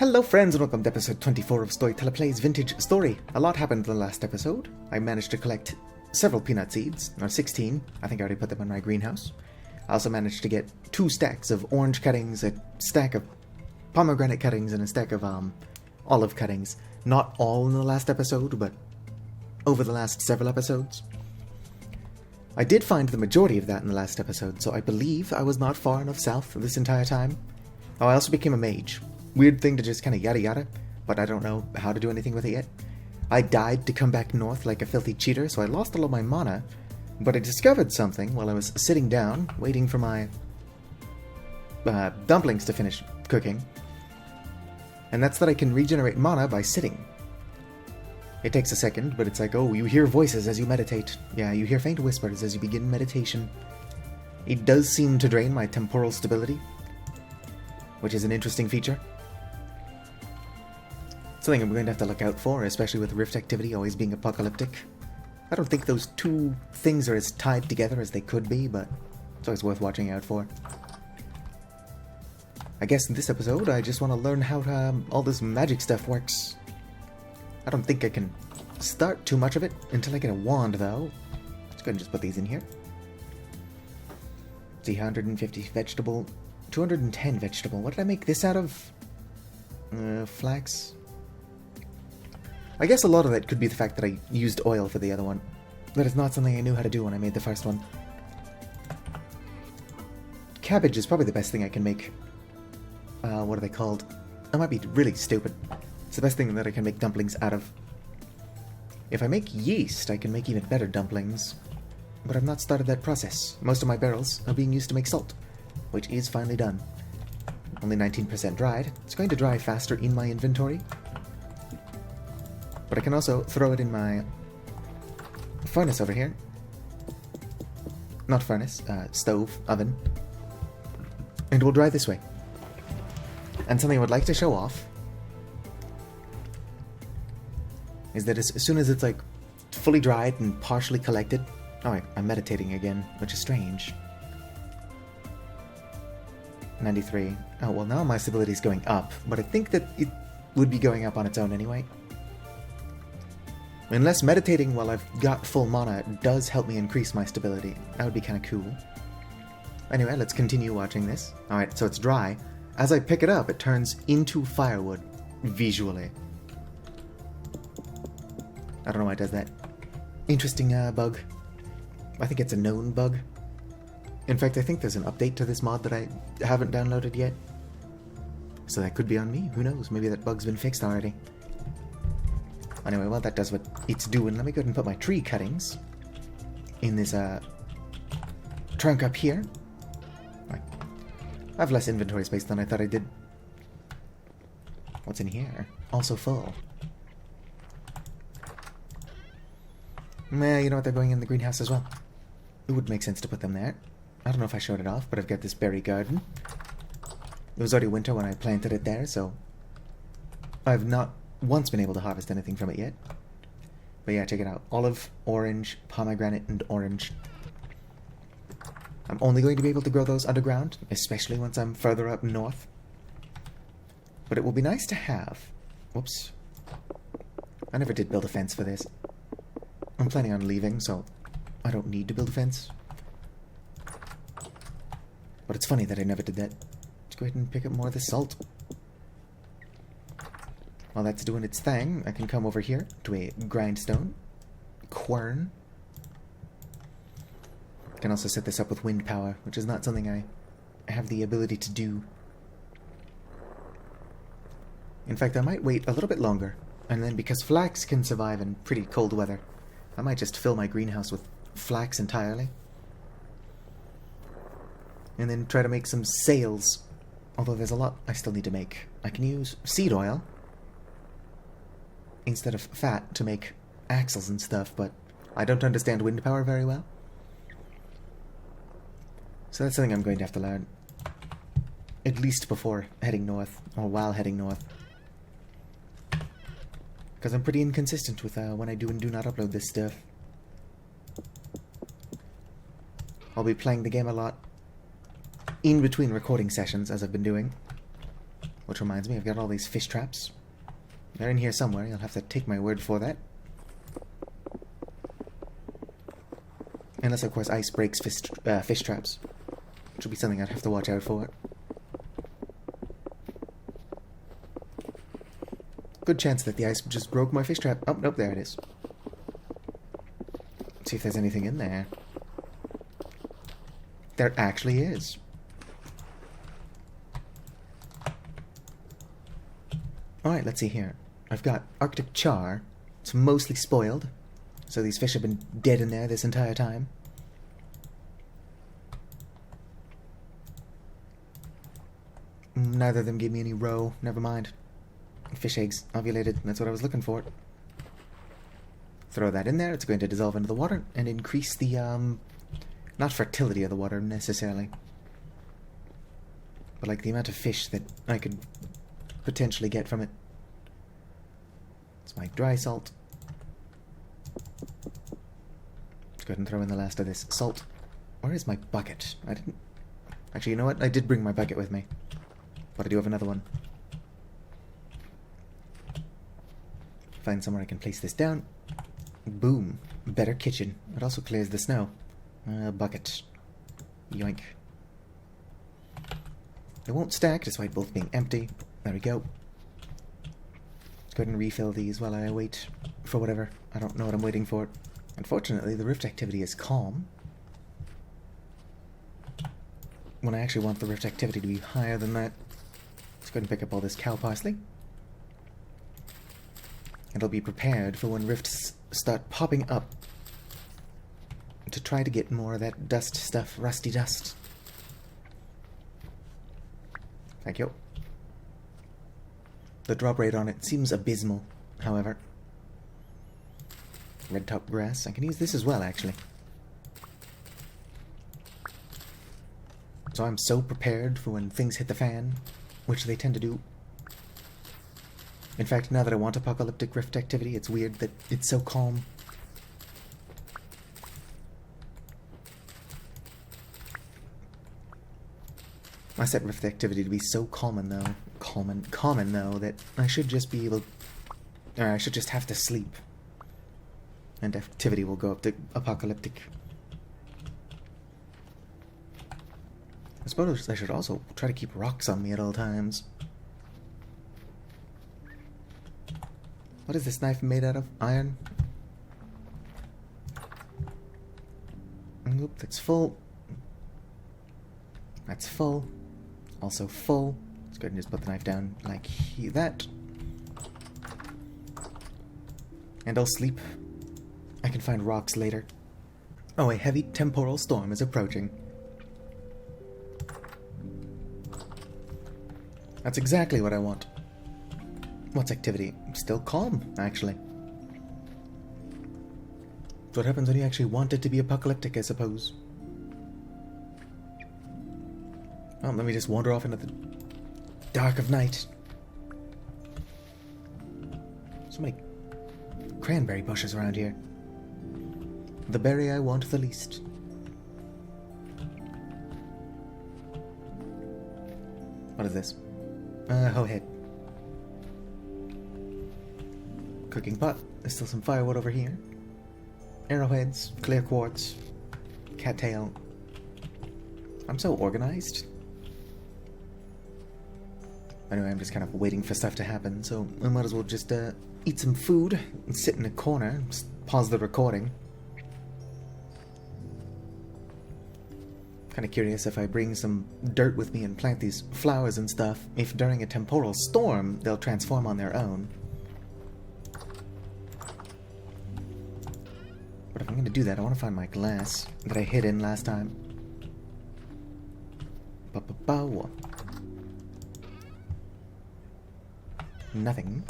Hello friends and welcome to episode 24 of Storyteller Plays Vintage Story. A lot happened in the last episode. I managed to collect several peanut seeds, or 16. I think I already put them in my greenhouse. I also managed to get 2 stacks of orange cuttings, a stack of pomegranate cuttings, and a stack of olive cuttings. Not all in the last episode, but over the last several episodes. I did find the majority of that in the last episode, so I believe I was not far enough south this entire time. Oh, I also became a mage. Weird thing to just kind of yada yada, but I don't know how to do anything with it yet. I died to come back north like a filthy cheater, so I lost all of my mana, but I discovered something while I was sitting down, waiting for my dumplings to finish cooking, and that's that I can regenerate mana by sitting. It takes a second, but it's like, oh, you hear voices as you meditate. Yeah, you hear faint whispers as you begin meditation. It does seem to drain my temporal stability, which is an interesting feature. Something I'm going to have to look out for, especially with rift activity always being apocalyptic. I don't think those two things are as tied together as they could be, but it's always worth watching out for. I guess in this episode, I just want to learn how all this magic stuff works. I don't think I can start too much of it until I get a wand, though. Let's go ahead and just put these in here. Let's see, 150 vegetable, 210 vegetable. What did I make this out of? Flax. I guess a lot of it could be the fact that I used oil for the other one. That is not something I knew how to do when I made the first one. Cabbage is probably the best thing I can make. What are they called? That might be really stupid. It's the best thing that I can make dumplings out of. If I make yeast, I can make even better dumplings. But I've not started that process. Most of my barrels are being used to make salt, which is finally done. Only 19% dried. It's going to dry faster in my inventory. But I can also throw it in my furnace over here. Not furnace, stove, oven. And it will dry this way. And something I would like to show off is that as soon as it's like fully dried and partially collected... Oh wait, I'm meditating again, which is strange. 93. Oh, well now my stability is going up, but I think that it would be going up on its own anyway. Unless meditating while I've got full mana does help me increase my stability. That would be kind of cool. Anyway, let's continue watching this. Alright, so it's dry. As I pick it up, it turns into firewood, visually. I don't know why it does that. Interesting bug. I think it's a known bug. In fact, I think there's an update to this mod that I haven't downloaded yet. So that could be on me. Who knows? Maybe that bug's been fixed already. Anyway, well, that does what it's doing. Let me go ahead and put my tree cuttings in this trunk up here. Right. I have less inventory space than I thought I did. What's in here? Also full. Nah, you know what? They're going in the greenhouse as well. It would make sense to put them there. I don't know if I showed it off, but I've got this berry garden. It was already winter when I planted it there, so I've not once been able to harvest anything from it yet. But yeah, check it out. Olive, orange, pomegranate, and orange. I'm only going to be able to grow those underground, especially once I'm further up north. But it will be nice to have... Whoops. I never did build a fence for this. I'm planning on leaving, so I don't need to build a fence. But it's funny that I never did that. Let's go ahead and pick up more of the salt. While that's doing its thing, I can come over here to a grindstone. Quern. I can also set this up with wind power, which is not something I have the ability to do. In fact, I might wait a little bit longer, and then because flax can survive in pretty cold weather, I might just fill my greenhouse with flax entirely. And then try to make some sails. Although there's a lot I still need to make. I can use seed oil instead of fat to make axles and stuff, but I don't understand wind power very well. So that's something I'm going to have to learn. At least before heading north, or while heading north. Because I'm pretty inconsistent with when I do and do not upload this stuff. I'll be playing the game a lot in between recording sessions, as I've been doing. Which reminds me, I've got all these fish traps. They're in here somewhere, you'll have to take my word for that. Unless, of course, ice breaks fish traps. Which will be something I'd have to watch out for. Good chance that the ice just broke my fish trap. Oh, nope, there it is. Let's see if there's anything in there. There actually is. Alright, let's see here. I've got Arctic char. It's mostly spoiled. So these fish have been dead in there this entire time. Neither of them gave me any roe. Never mind. Fish eggs. Ovulated. That's what I was looking for. Throw that in there. It's going to dissolve into the water and increase the, not fertility of the water, necessarily. But, like, the amount of fish that I could potentially get from it. It's my dry salt. Let's go ahead and throw in the last of this salt. Where is my bucket? I didn't... Actually, you know what? I did bring my bucket with me. But I do have another one. Find somewhere I can place this down. Boom. Better kitchen. It also clears the snow. Bucket. Yoink. They won't stack, despite both being empty. There we go. Let's go ahead and refill these while I wait for whatever. I don't know what I'm waiting for. Unfortunately, the rift activity is calm. When I actually want the rift activity to be higher than that. Let's go ahead and pick up all this cow parsley. And I'll be prepared for when rifts start popping up to try to get more of that dust stuff, rusty dust. Thank you. The drop rate on it seems abysmal, however. Red top grass. I can use this as well, actually. So I'm so prepared for when things hit the fan, which they tend to do. In fact, now that I want apocalyptic rift activity, it's weird that it's so calm. I set rift activity to be so common though, that I should just be able, or I should just have to sleep. And activity will go up to apocalyptic. I suppose I should also try to keep rocks on me at all times. What is this knife made out of? Iron? Oop, that's full. That's full. Also full. Let's go ahead and just put the knife down like that. And I'll sleep. I can find rocks later. Oh, a heavy temporal storm is approaching. That's exactly what I want. What's activity? Still calm, actually. That's what happens when you actually want it to be apocalyptic, I suppose. Well, let me just wander off into the dark of night. So many cranberry bushes around here. The berry I want the least. What is this? Hoe head. Cooking pot. There's still some firewood over here. Arrowheads, clear quartz, cattail. I'm so organized. Anyway, I'm just kind of waiting for stuff to happen, so I might as well just eat some food and sit in a corner, just pause the recording. Kind of curious if I bring some dirt with me and plant these flowers and stuff, if during a temporal storm they'll transform on their own. But if I'm going to do that, I want to find my glass that I hid in last time. Ba-ba-ba-wa. Nothing.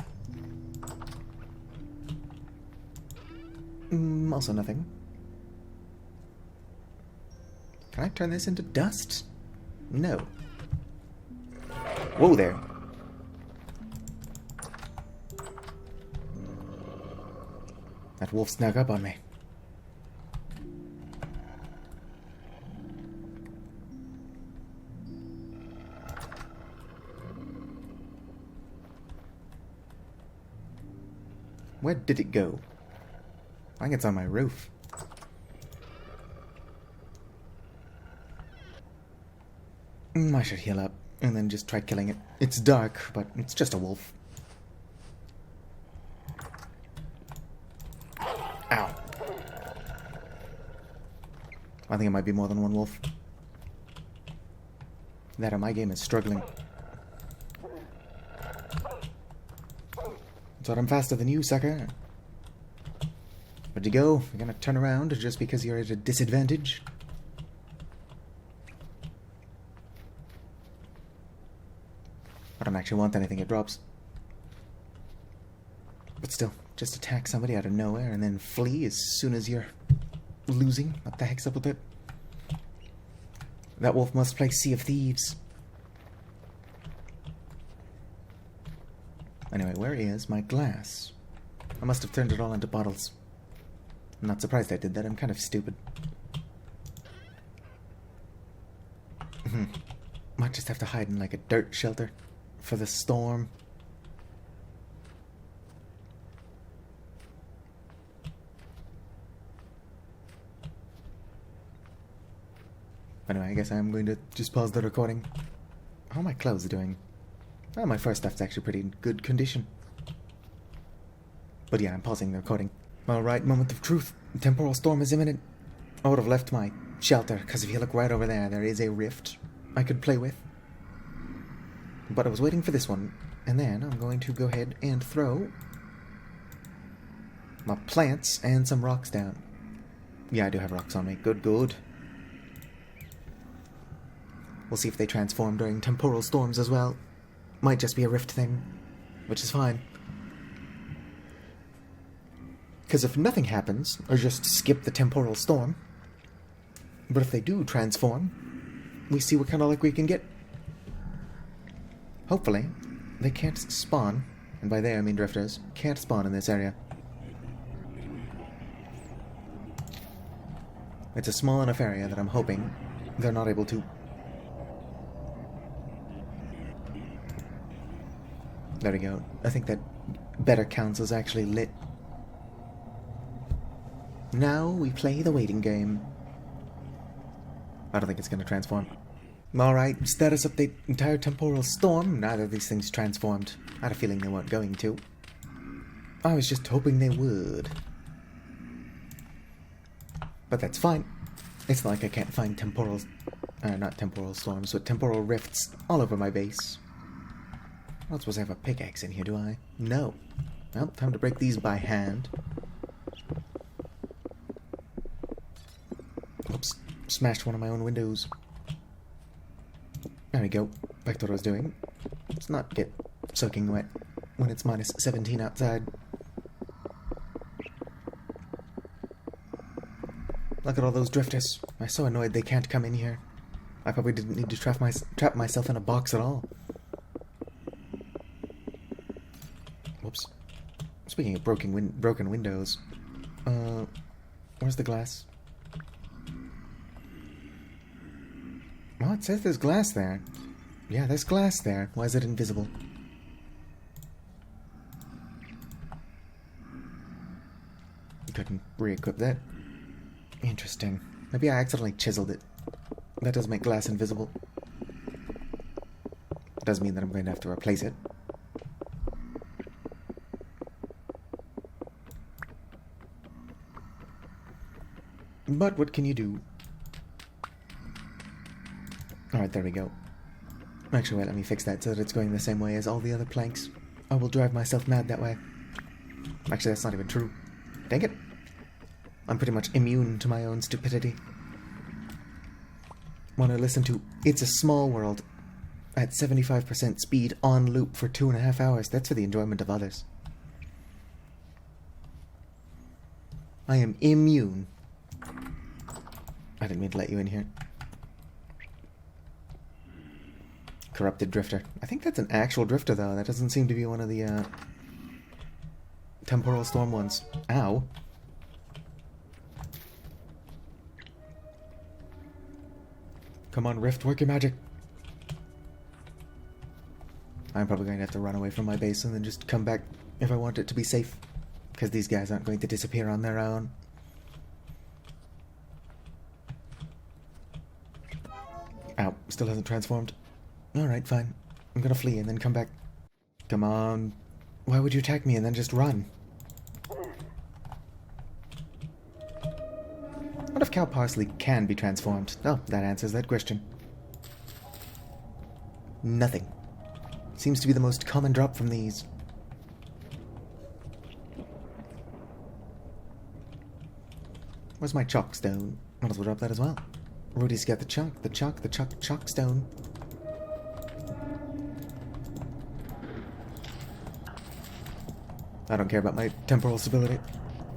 Also nothing. Can I turn this into dust? No. Whoa there. That wolf snuck up on me. Where did it go? I think it's on my roof. I should heal up and then just try killing it. It's dark, but it's just a wolf. Ow. I think it might be more than one wolf. That or my game is struggling. Thought I'm faster than you, sucker. Where'd you go? You're gonna turn around just because you're at a disadvantage? I don't actually want anything it drops. But still, just attack somebody out of nowhere and then flee as soon as you're losing. What the heck's up with it? That wolf must play Sea of Thieves. Anyway, where is my glass? I must have turned it all into bottles. I'm not surprised I did that. I'm kind of stupid. Might just have to hide in like a dirt shelter for the storm. Anyway, I guess I'm going to just pause the recording. How are my clothes doing? Oh, my fur stuff's actually pretty in good condition. But yeah, I'm pausing the recording. Alright, moment of truth. Temporal storm is imminent. I would have left my shelter, because if you look right over there, there is a rift I could play with. But I was waiting for this one, and then I'm going to go ahead and throw my plants and some rocks down. Yeah, I do have rocks on me. Good, good. We'll see if they transform during temporal storms as well. Might just be a rift thing, which is fine. Because if nothing happens, or just skip the temporal storm, but if they do transform, we see what kind of luck we can get. Hopefully, they can't spawn, and by they I mean drifters, can't spawn in this area. It's a small enough area that I'm hoping they're not able to. There we go. I think that better counts as actually lit. Now we play the waiting game. I don't think it's going to transform. Alright, status update. Entire temporal storm. Neither of these things transformed. I had a feeling they weren't going to. I was just hoping they would. But that's fine. It's not like I can't find temporal... not temporal storms, but temporal rifts all over my base. I don't suppose I have a pickaxe in here, do I? No. Well, time to break these by hand. Oops. Smashed one of my own windows. There we go. Back to what I was doing. Let's not get soaking wet when it's minus 17 outside. Look at all those drifters. I'm so annoyed they can't come in here. I probably didn't need to trap myself in a box at all. Whoops. Speaking of broken windows, where's the glass? Oh, it says there's glass there. Yeah, there's glass there. Why is it invisible? Couldn't re-equip that. Interesting. Maybe I accidentally chiseled it. That does make glass invisible. It does mean that I'm going to have to replace it. But what can you do? Alright, there we go. Actually, wait, let me fix that so that it's going the same way as all the other planks. I will drive myself mad that way. Actually, that's not even true. Dang it. I'm pretty much immune to my own stupidity. Want to listen to It's a Small World at 75% speed on loop for 2.5 hours. That's for the enjoyment of others. I am immune. I didn't mean to let you in here. Corrupted drifter. I think that's an actual drifter, though. That doesn't seem to be one of the temporal storm ones. Ow. Come on, Rift, work your magic. I'm probably going to have to run away from my base and then just come back if I want it to be safe. because these guys aren't going to disappear on their own. Ow, still hasn't transformed. Alright, fine. I'm gonna flee and then come back. Come on. Why would you attack me and then just run? What if cow parsley can be transformed? Oh, that answers that question. Nothing. Seems to be the most common drop from these. Where's my chalk stone? Might as well drop that as well. Rudy's got the chalk stone. I don't care about my temporal stability.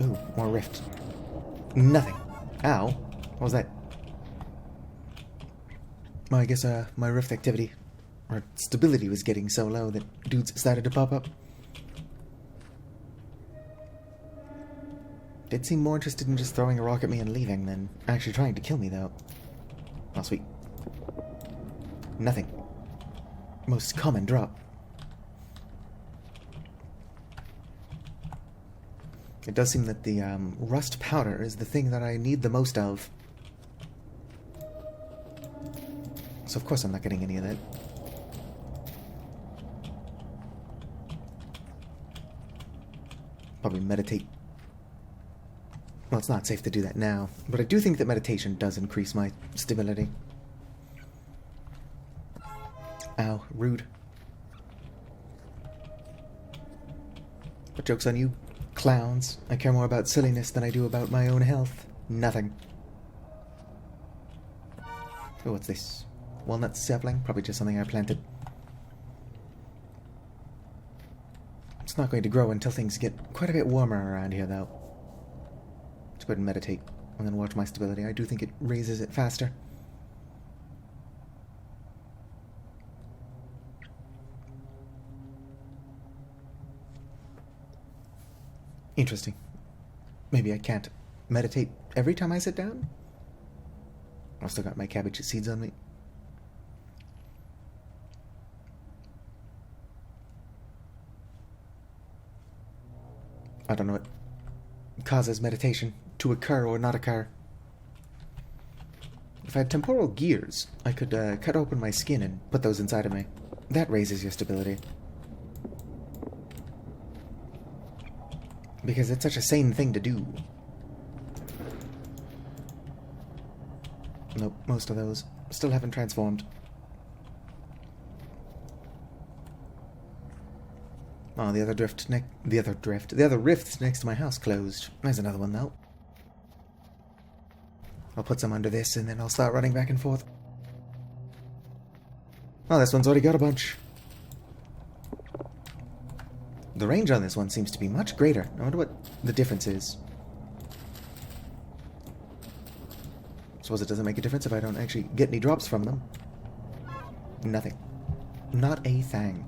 Ooh, more rift. Nothing. Ow. What was that? Well, I guess my rift activity or stability was getting so low that dudes started to pop up. Did seem more interested in just throwing a rock at me and leaving than actually trying to kill me, though. Oh, sweet. Nothing. Most common drop. It does seem that the rust powder is the thing that I need the most of. So of course I'm not getting any of that. Probably meditate. Well, it's not safe to do that now, but I do think that meditation does increase my stability. Ow, rude. But joke's on you, clowns. I care more about silliness than I do about my own health. Nothing. Oh, what's this? Walnut sapling? Probably just something I planted. It's not going to grow until things get quite a bit warmer around here, though. Let's go ahead and meditate, and then watch my stability. I do think it raises it faster. Interesting. Maybe I can't meditate every time I sit down? I've still got my cabbage seeds on me. I don't know what causes meditation to occur or not occur. If I had temporal gears, I could cut open my skin and put those inside of me. That raises your stability. Because it's such a sane thing to do. Nope, most of those still haven't transformed. Oh, the other rift next to my house closed. There's another one, though. I'll put some under this, and then I'll start running back and forth. Oh, this one's already got a bunch. The range on this one seems to be much greater. I wonder what the difference is. Suppose it doesn't make a difference if I don't actually get any drops from them. Nothing. Not a thing.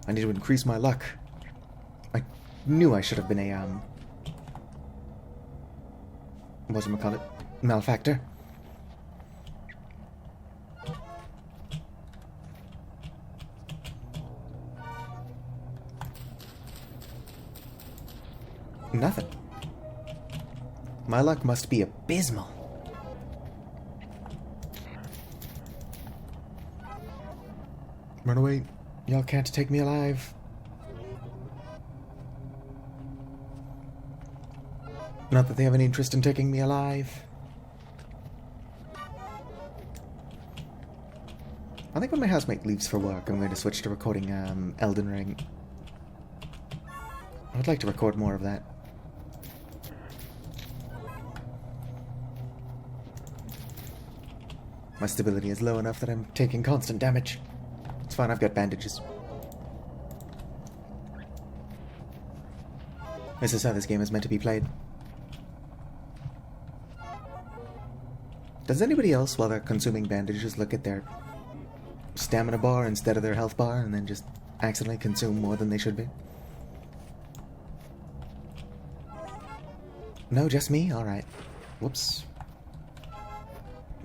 I need to increase my luck. I knew I should have been a, whatchamacallit? Malefactor. Nothing. My luck must be abysmal. Run away. Y'all can't take me alive. Not that they have any interest in taking me alive. I think when my housemate leaves for work, I'm going to switch to recording Elden Ring. I would like to record more of that. My stability is low enough that I'm taking constant damage. It's fine, I've got bandages. This is how this game is meant to be played. Does anybody else, while they're consuming bandages, look at their stamina bar instead of their health bar and then just accidentally consume more than they should be? No, just me? Alright. Whoops.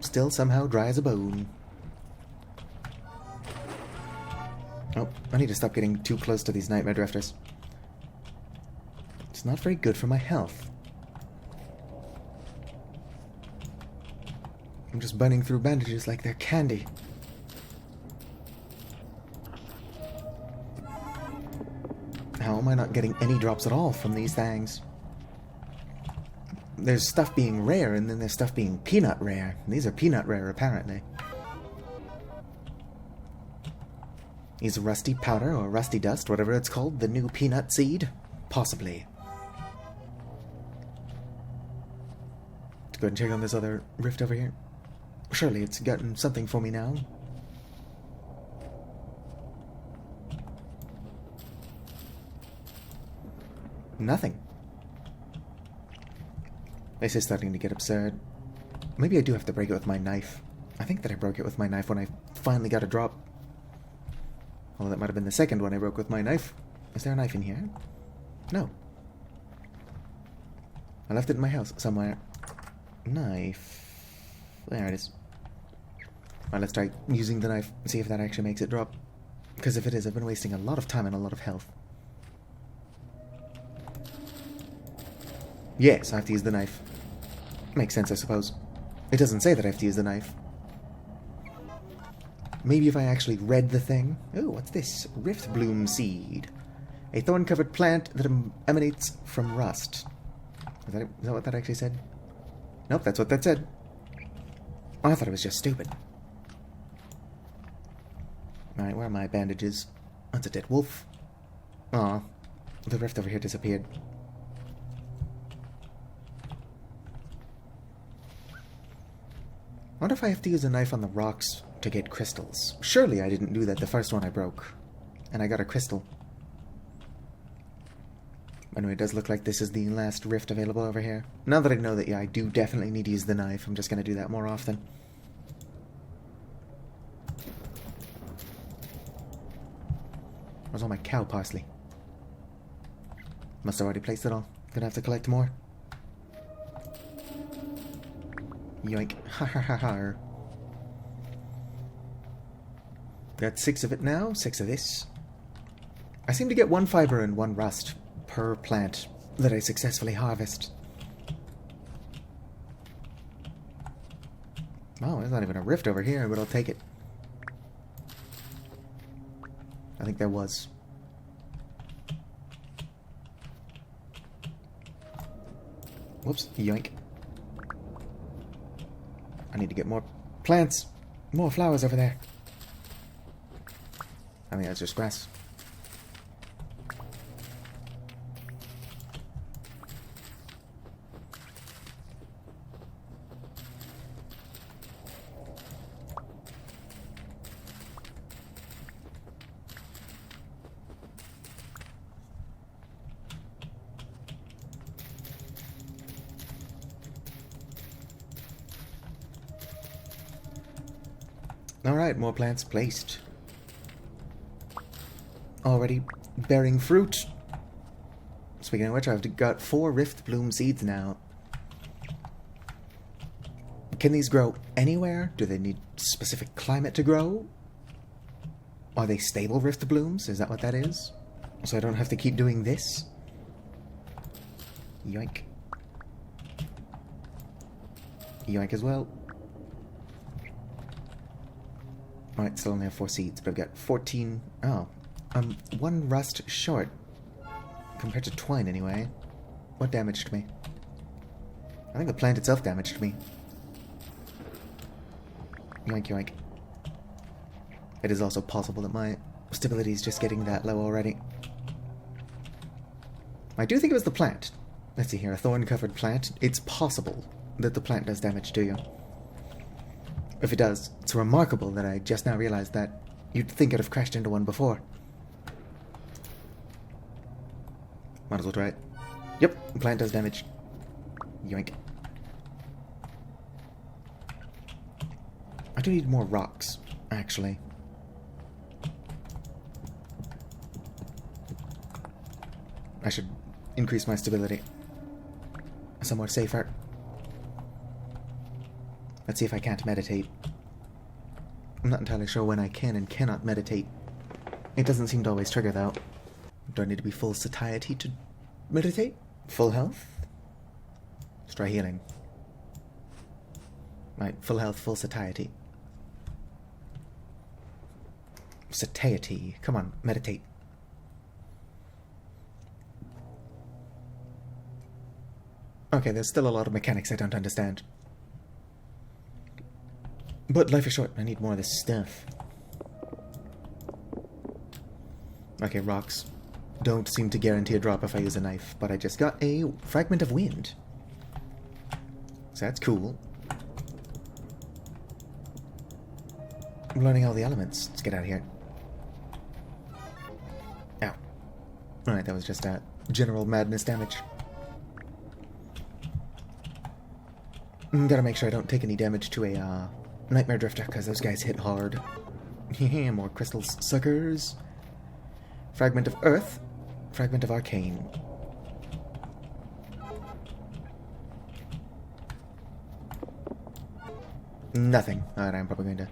Still somehow dry as a bone. Oh, I need to stop getting too close to these nightmare drifters. It's not very good for my health. I'm just burning through bandages like they're candy. How am I not getting any drops at all from these things? There's stuff being rare, and then there's stuff being peanut rare. These are peanut rare, apparently. Is rusty powder, or rusty dust, whatever it's called, the new peanut seed? Possibly. Let's go ahead and check on this other rift over here. Surely it's gotten something for me now. Nothing. This is starting to get absurd. Maybe I do have to break it with my knife. I think that I broke it with my knife when I finally got a drop. Although that might have been the second one I broke with my knife. Is there a knife in here? No. I left it in my house somewhere. Knife. There it is. Alright, let's try using the knife and see if that actually makes it drop. Because if it is, I've been wasting a lot of time and a lot of health. Yes, I have to use the knife. Makes sense, I suppose. It doesn't say that I have to use the knife. Maybe if I actually read the thing. Oh, what's this? Riftbloom seed. A thorn-covered plant that emanates from rust. Is that what that actually said? Nope, that's what that said. Oh, I thought it was just stupid. Alright, where are my bandages? That's a dead wolf. Aw, the rift over here disappeared. I wonder if I have to use a knife on the rocks to get crystals. Surely I didn't do that the first one I broke. And I got a crystal. Anyway, it does look like this is the last rift available over here. Now that I know that, yeah, I do definitely need to use the knife, I'm just going to do that more often. Where's all my cow parsley? Must have already placed it all. Gonna have to collect more. Yoink. Ha ha ha ha. Got 6 of it now, 6 of this. I seem to get 1 fiber and 1 rust per plant that I successfully harvest. Oh, there's not even a rift over here, but I'll take it. I think there was. Whoops, yoink. I need to get more plants, more flowers over there. I think that's just grass. Alright, more plants placed. Already bearing fruit. Speaking of which, I've got 4 riftbloom seeds now. Can these grow anywhere? Do they need specific climate to grow? Are they stable riftblooms? Is that what that is? So I don't have to keep doing this? Yoink. Yoink as well. Alright, still only have 4 seeds, but I've got 14... Oh. 1 rust short. Compared to twine, anyway. What damaged me? I think the plant itself damaged me. Yoink, yoink. It is also possible that my stability is just getting that low already. I do think it was the plant. Let's see here, a thorn-covered plant. It's possible that the plant does damage to you. If it does, it's remarkable that I just now realized that. You'd think I'd have crashed into one before. Might as well try it. Yep, the plant does damage. Yoink. I do need more rocks, actually. I should increase my stability. Somewhat safer. Let's see if I can't meditate. I'm not entirely sure when I can and cannot meditate. It doesn't seem to always trigger, though. Do I need to be full satiety to meditate? Full health? Let's try healing. Right, full health, full satiety. Satiety. Come on, meditate. Okay, there's still a lot of mechanics I don't understand. But life is short. I need more of this stuff. Okay, rocks don't seem to guarantee a drop if I use a knife, but I just got a fragment of wind. So that's cool. I'm learning all the elements. Let's get out of here. Ow. Alright, that was just general madness damage. Gotta make sure I don't take any damage to a Nightmare Drifter, because those guys hit hard. More crystals, suckers. Fragment of Earth. Fragment of Arcane. Nothing. Alright, I'm probably going to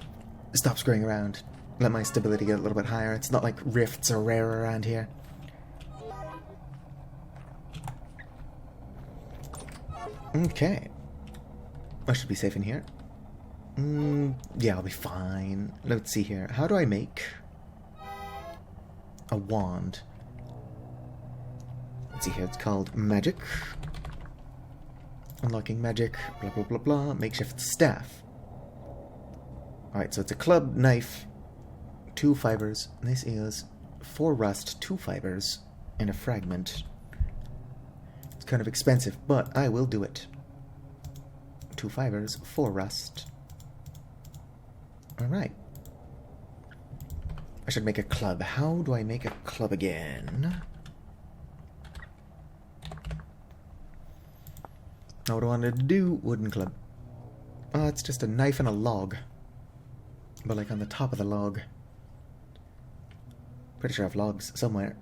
stop screwing around. Let my stability get a little bit higher. It's not like rifts are rare around here. Okay. I should be safe in here. Yeah, I'll be fine. Let's see here. How do I make a wand? Let's see here. It's called magic. Unlocking magic. Blah, blah, blah, blah. Makeshift staff. Alright, so it's a club, knife, 2 fibers. This is 4 rust, 2 fibers, and a fragment. It's kind of expensive, but I will do it. 2 fibers, 4 rust. Alright. I should make a club. How do I make a club again? Now what I wanted to do, wooden club. Oh, it's just a knife and a log. But like on the top of the log. Pretty sure I have logs somewhere.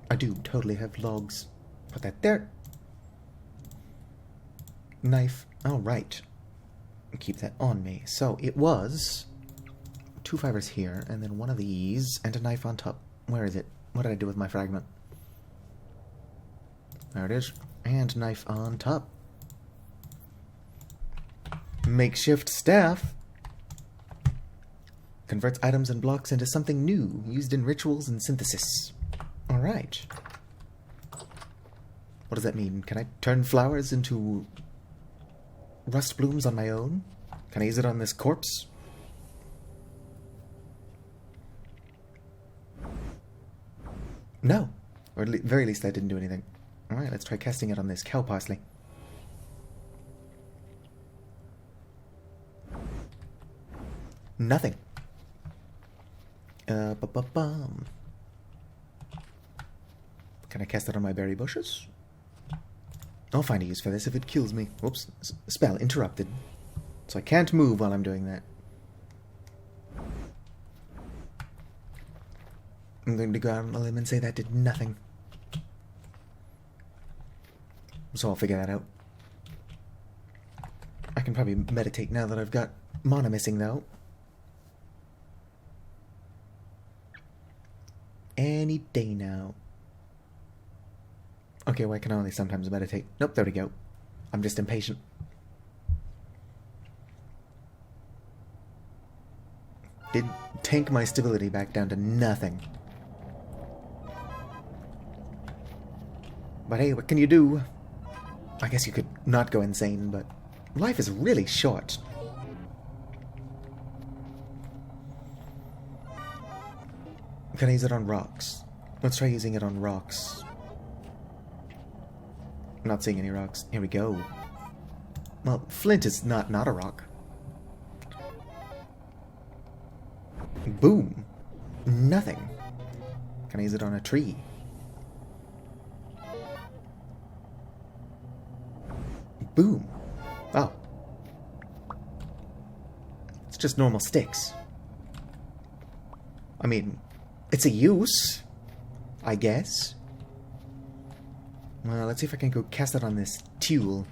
I do totally have logs. Put that there. Knife. Oh, right. Keep that on me. So it was 2 fibers here, and then 1 of these, and a knife on top. Where is it? What did I do with my fragment? There it is. And knife on top. Makeshift staff. Converts items and blocks into something new, used in rituals and synthesis. Alright. What does that mean? Can I turn flowers into rust blooms on my own? Can I use it on this corpse? No. Or at very least that didn't do anything. Alright, let's try casting it on this cow parsley. Nothing. Ba-ba-bum. Can I cast it on my berry bushes? I'll find a use for this if it kills me. Whoops. Spell interrupted. So I can't move while I'm doing that. I'm going to go out on a limb and say that did nothing. So I'll figure that out. I can probably meditate now that I've got mana missing, though. Any day now. Okay, well, I can only sometimes meditate. Nope, there we go. I'm just impatient. Did tank my stability back down to nothing. But hey, what can you do? I guess you could not go insane, but life is really short. Can I use it on rocks? Let's try using it on rocks. Not seeing any rocks. Here we go. Well, flint is not a rock. Boom. Nothing. Can I use it on a tree? Boom. Oh. It's just normal sticks. I mean, it's a use, I guess. Well, let's see if I can go cast it on this tulle.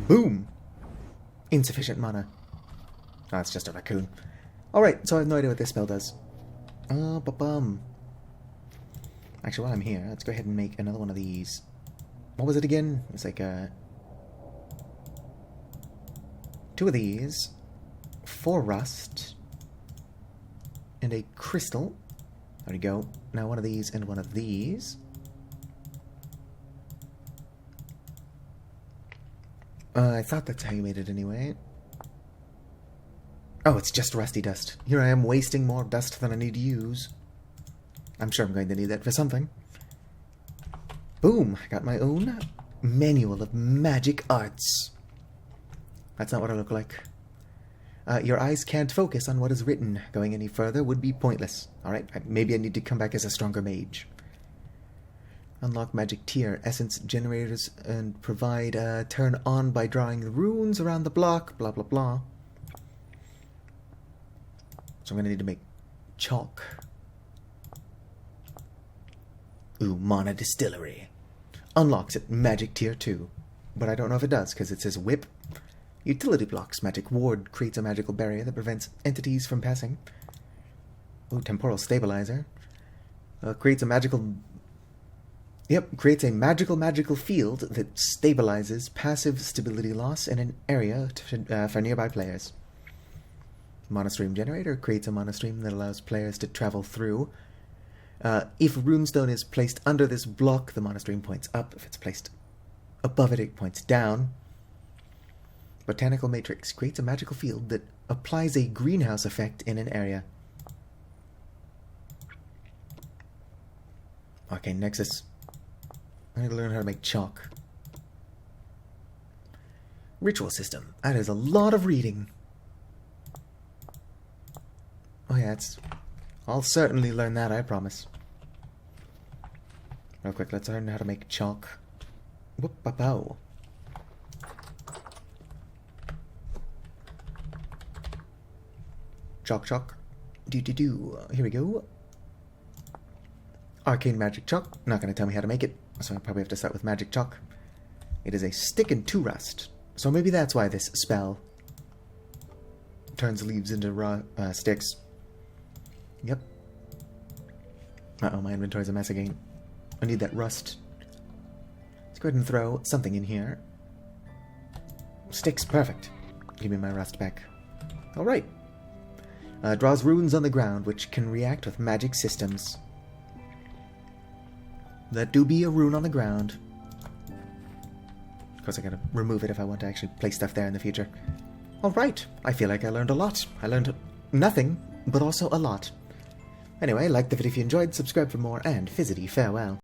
Boom! Insufficient mana. Oh, it's just a raccoon. Alright, so I have no idea what this spell does. Ba-bum. Actually, while I'm here, let's go ahead and make another one of these. What was it again? It's like, 2 of these. 4 rust. And a crystal. There we go. Now one of these and one of these. I thought that's how you made it anyway. Oh, it's just rusty dust. Here I am wasting more dust than I need to use. I'm sure I'm going to need that for something. Boom! I got my own manual of magic arts. That's not what I look like. Your eyes can't focus on what is written. Going any further would be pointless. Alright, maybe I need to come back as a stronger mage. Unlock magic tier. Essence generators and provide turn on by drawing the runes around the block. Blah, blah, blah. So I'm going to need to make chalk. Ooh, Mana Distillery. Unlocks at magic tier 2. But I don't know if it does, because it says whip. Utility blocks. Magic ward creates a magical barrier that prevents entities from passing. Ooh, temporal stabilizer. Creates a magical... Yep, creates a magical field that stabilizes passive stability loss in an area for nearby players. Mana stream generator creates a mana stream that allows players to travel through. If a runestone is placed under this block, the mana stream points up. If it's placed above it, it points down. Botanical Matrix creates a magical field that applies a greenhouse effect in an area. Arcane Nexus. I need to learn how to make chalk. Ritual system. That is a lot of reading. Oh yeah, I'll certainly learn that, I promise. Real quick, let's learn how to make chalk. Whoop-a-pow. Chalk. Do-do-do. Here we go. Arcane Magic Chalk. Not going to tell me how to make it, so I probably have to start with Magic Chalk. It is a stick and 2 rust. So maybe that's why this spell turns leaves into sticks. Yep. Uh-oh, my inventory's a mess again. I need that rust. Let's go ahead and throw something in here. Sticks, perfect. Give me my rust back. Alright. Draws runes on the ground, which can react with magic systems. That do be a rune on the ground. Of course, I gotta remove it if I want to actually place stuff there in the future. Alright, I feel like I learned a lot. I learned nothing, but also a lot. Anyway, like the video if you enjoyed, subscribe for more, and fizzity farewell.